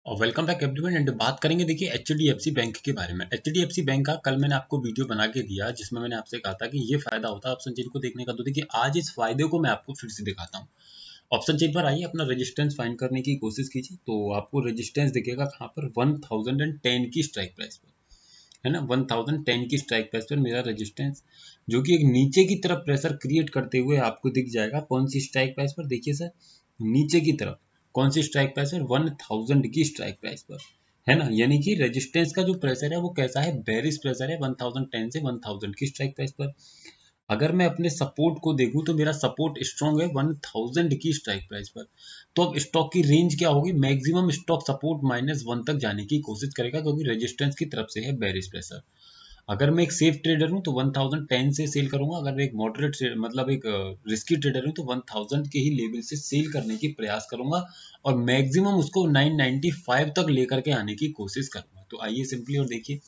और welcome back everyone. And बात करेंगे देखिए एचडीएफसी बैंक के बारे में। एचडीएफसी बैंक का कल मैंने आपको वीडियो बना के दिया जिसमें मैंने आपसे कहा था कि ये फायदा होता है ऑप्शन चेन को देखने का। तो देखिए आज इस फायदे को मैं आपको फिर से दिखाता हूँ। ऑप्शन चेन पर आइए, अपना रेजिस्टेंस फाइंड करने की कोशिश कीजिए। तो आपको रेजिस्टेंस दिखेगा कहाँ पर, 1010 की स्ट्राइक प्राइस पर, है ना। 1010 की स्ट्राइक प्राइस पर मेरा रेजिस्टेंस जो कि एक नीचे की तरफ प्रेशर क्रिएट करते हुए आपको दिख जाएगा। कौन सी स्ट्राइक प्राइस पर, देखिए सर, नीचे की तरफ कौन सी स्ट्राइक प्राइस पर, 1000 की स्ट्राइक प्राइस पर, है ना। यानी कि रेजिस्टेंस का जो प्रेशर है वो कैसा है, बेरिश प्रेशर है 1010 से 1000 की स्ट्राइक प्राइस पर। अगर मैं अपने सपोर्ट को देखूं तो मेरा सपोर्ट स्ट्रॉन्ग है 1000 की स्ट्राइक प्राइस पर। तो अब स्टॉक की रेंज क्या होगी, मैक्सिमम स्टॉक सपोर्ट -1 तक जाने की कोशिश करेगा क्योंकि रेजिस्टेंस की तरफ से है बेरिश प्रेशर। अगर मैं एक सेफ ट्रेडर हूं तो 1010 से सेल करूंगा। अगर मैं एक मॉडरेट मतलब एक रिस्की ट्रेडर हूं तो 1000 के ही लेवल से सेल करने की प्रयास करूंगा और मैक्सिमम उसको 995 तक लेकर के आने की कोशिश करूंगा। तो आइए सिंपली और देखिए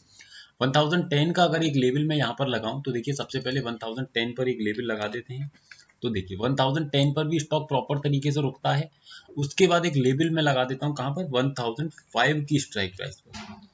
1010 का अगर एक लेवल मैं यहाँ पर लगाऊं तो देखिए सबसे पहले 1010 पर एक लेवल लगा देते हैं। तो देखिए 1010 पर भी स्टॉक प्रॉपर तरीके से रुकता है। उसके बाद एक लेवल मैं लगा देता हूँ कहाँ पर, 1005 की स्ट्राइक प्राइस पर।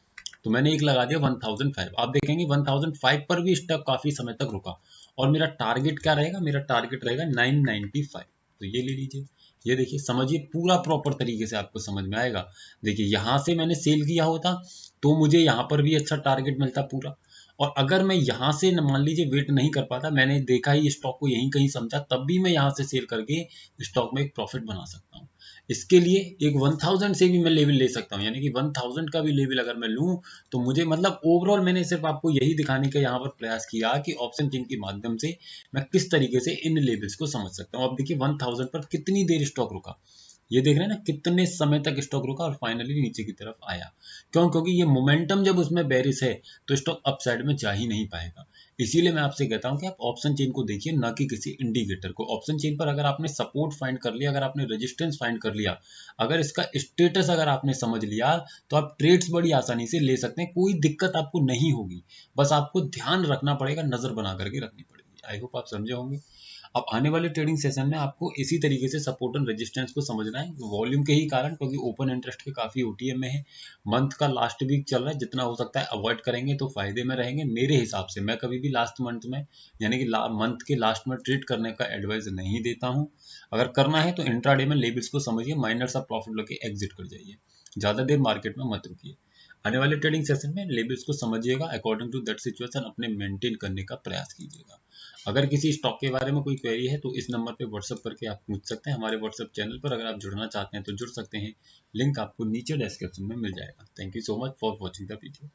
तो मैंने एक लगा दिया 1005। आप देखेंगे 1005 पर भी स्टॉक काफी समय तक रुका और मेरा टारगेट क्या रहेगा, मेरा टारगेट रहेगा 995। तो ये ले लीजिए, ये देखिए, समझिए पूरा प्रॉपर तरीके से आपको समझ में आएगा। देखिए यहाँ से मैंने सेल किया होता तो मुझे यहाँ पर भी अच्छा टारगेट मिलता पूरा। और अगर मैं यहाँ से मान लीजिए वेट नहीं कर पाता, मैंने देखा ही स्टॉक को यहीं कहीं समझा, तब भी मैं यहाँ से सेल करके स्टॉक में एक प्रॉफिट बना सकता हूँ। इसके लिए एक 1000 से भी मैं लेवल ले सकता हूँ, यानी कि 1000 का भी लेवल अगर मैं लूँ तो मुझे मतलब ओवरऑल मैंने सिर्फ आपको यही दिखाने का यहाँ पर प्रयास किया कि ऑप्शन चेन के माध्यम से मैं किस तरीके से इन लेवल्स को समझ सकता हूँ। अब देखिए 1000 पर कितनी देर स्टॉक रुका, ये देख रहे हैं ना, कितने समय तक स्टॉक रुका और फाइनली नीचे की तरफ आया। क्यों, क्योंकि ये मोमेंटम जब उसमें बेरिश है तो स्टॉक अप साइड में जा ही नहीं पाएगा। इसीलिए मैं आपसे कहता हूं कि आप ऑप्शन चेन को देखिए, ना कि किसी इंडिकेटर को। ऑप्शन चेन पर अगर आपने सपोर्ट फाइंड कर लिया, अगर आपने रेजिस्टेंस फाइंड कर लिया, अगर इसका स्टेटस अगर आपने समझ लिया, तो आप ट्रेड्स बड़ी आसानी से ले सकते हैं। कोई दिक्कत आपको नहीं होगी, बस आपको ध्यान रखना पड़ेगा, नजर बना करके रखनी पड़ेगी। आई होप आप समझे होंगे। अब आने वाले ट्रेडिंग सेशन में आपको इसी तरीके से सपोर्ट एंड रेजिस्टेंस को समझना है, वॉल्यूम के ही कारण, क्योंकि ओपन इंटरेस्ट के काफी ओटीएम में है। मंथ का लास्ट वीक चल रहा है, जितना हो सकता है अवॉइड करेंगे तो फायदे में रहेंगे। मेरे हिसाब से मैं कभी भी लास्ट मंथ में, यानी कि मंथ के लास्ट में ट्रेड करने का एडवाइस नहीं देता हूँ। अगर करना है तो इंट्राडे में लेवल्स को समझिए, माइनर सा प्रॉफिट लेके एग्जिट कर जाइए, ज्यादा देर मार्केट में मत रुकिए। आने वाले ट्रेडिंग सेशन में लेवल्स को समझिएगा, अकॉर्डिंग टू दैट सिचुएशन अपने मेंटेन करने का प्रयास कीजिएगा। अगर किसी स्टॉक के बारे में कोई क्वेरी है तो इस नंबर पे व्हाट्सअप करके आप पूछ सकते हैं। हमारे व्हाट्सअप चैनल पर अगर आप जुड़ना चाहते हैं तो जुड़ सकते हैं, लिंक आपको नीचे डिस्क्रिप्शन में मिल जाएगा। Thank you so much for watching the video.